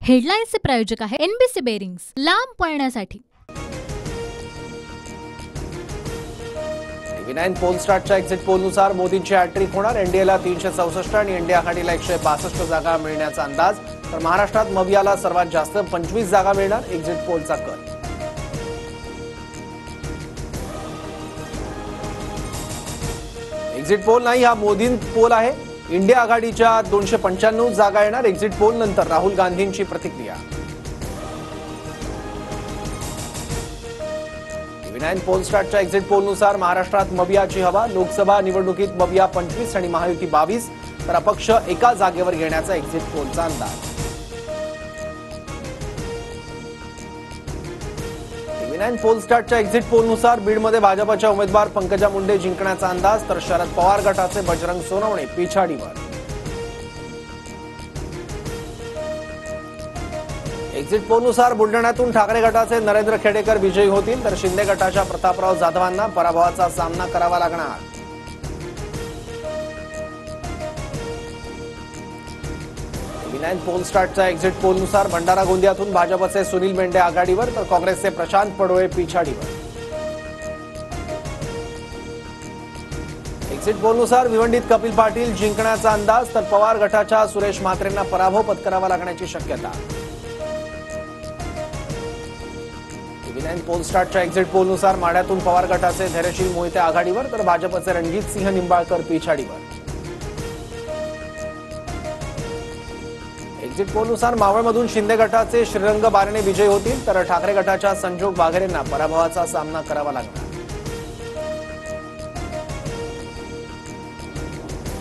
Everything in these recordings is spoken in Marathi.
हेडलाईन्सचे प्रायोजक आहे एनबीसी बेरिंग्स, लांब पळण्यासाठी। टीव्ही9 पोलस्टारच्या एक्झिट पोलनुसार मोदींची हॅट्रिक होणार। एनडीएला 364 आणि इंडिया आघाडीला 162 जागा मिळण्याचा अंदाज। तर महाराष्ट्रात मवियाला सर्वात जास्त 25 जागा मिळणार, एक्झिट पोलचा कल। एक्झिट पोल नाही, हा मोदी पोल आहे। इंडिया आघाडीच्या 295 जागा येणार। एक्झिट पोल नंतर राहुल गांधींची प्रतिक्रिया। टीव्ही9 पोलस्टारच्या एक्झिट पोलनुसार महाराष्ट्रात मवियाची हवा। लोकसभा निवडणुकीत मविया 25 आणि महायुती 22, तर अपक्ष एका जागेवर घेण्याचा एक्झिट पोलचा अंदाज। टीव्ही9 पोलस्टारच्या एक्झिट पोलनुसार बीडमध्ये भाजपच्या उमेदवार पंकजा मुंडे जिंकण्याचा अंदाज। तर शरद पवार गटाचे बजरंग सोनवणे पिछाडीवर। एक्झिट पोलनुसार बुलढाण्यातून ठाकरे गटाचे नरेंद्र खेडेकर विजयी होतील, तर शिंदे गटाच्या प्रतापराव जाधवांना पराभवाचा सामना करावा लागणार। टीव्ही9 पोलस्टारच्या एक्झिट पोलनुसार भंडारा गोंदियातून भाजपचे सुनील मेंढे आघाडीवर, तर काँग्रेसचे प्रशांत पडोळे पिछाडीवर। एक्झिट पोलनुसार भिवंडीत कपिल पाटील जिंकण्याचा अंदाज, तर पवार गटाच्या सुरेश म्हात्रेंना पराभव पत्करावा लागण्याची शक्यता। टीव्ही9 पोलस्टारच्या एक्झिट पोलनुसार माढ्यातून पवार गटाचे धैर्यशील मोहिते आघाडीवर, तर भाजपचे रणजित सिंह निंबाळकर पिछाडीवर। एक्झिट पोलनुसार मावळमधून शिंदे गटाचे श्रीरंग बारणे विजयी होतील, तर ठाकरे गटाच्या संजोग वाघेरेंना पराभवाचा सामना करावा लागणार।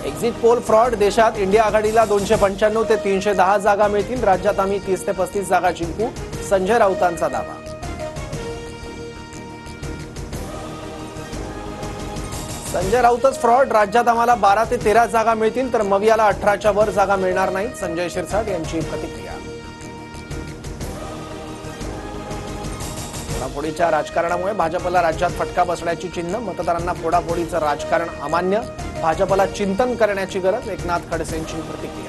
Exit poll fraud. देशात इंडिया आघाडीला 295 ते 310 जागा मिळतील। राज्यात आम्ही 30 ते 35 जागा जिंकू, संजय राऊतांचा दावा। संजय राऊतच फ्रॉड। राज्यात आम्हाला 12 ते 13 जागा मिळतील, तर मवियाला 18च्या वर जागा मिळणार नाहीत, संजय शिरसाट यांची प्रतिक्रिया। फोडाफोडीच्या राजकारणामुळे भाजपला राज्यात फटका बसण्याची चिन्ह। मतदारांना फोडाफोडीचं राजकारण अमान्य, भाजपला चिंतन करण्याची गरज, एकनाथ खडसेंची प्रतिक्रिया।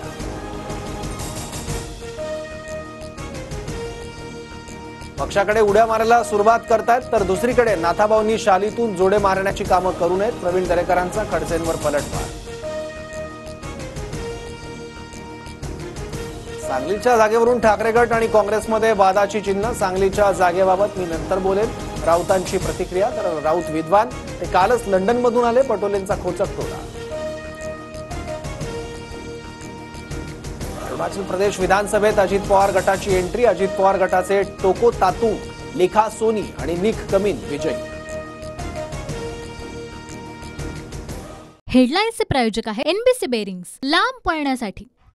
पक्षाकडे उड्या मारायला सुरुवात करतायत, तर दुसरीकडे नाथाभाऊंनी शालीतून जोडे मारण्याची कामं करू नयेत, प्रवीण दरेकरांचा खडसेंवर पलटवार। सांगलीच्या जागेवरून ठाकरे गट आणि काँग्रेसमध्ये वादाची चिन्ह। सांगलीच्या जागेबाबत मी नंतर बोलेन, राऊतांची प्रतिक्रिया। तर राऊत विद्वान, ते कालच लंडनमधून आले, पटोलेंचा खोचक टोला। अरुणाचल प्रदेश विधानसभेत अजित पवार गटाची एंट्री। अजित पवार गटाचे टोको तातू, लेखा सोनी आणि निक कमिन विजयी। हेडलाईन्सचे प्रायोजक आहे एनबीसी बेरिंग्स, लांब पळण्यासाठी।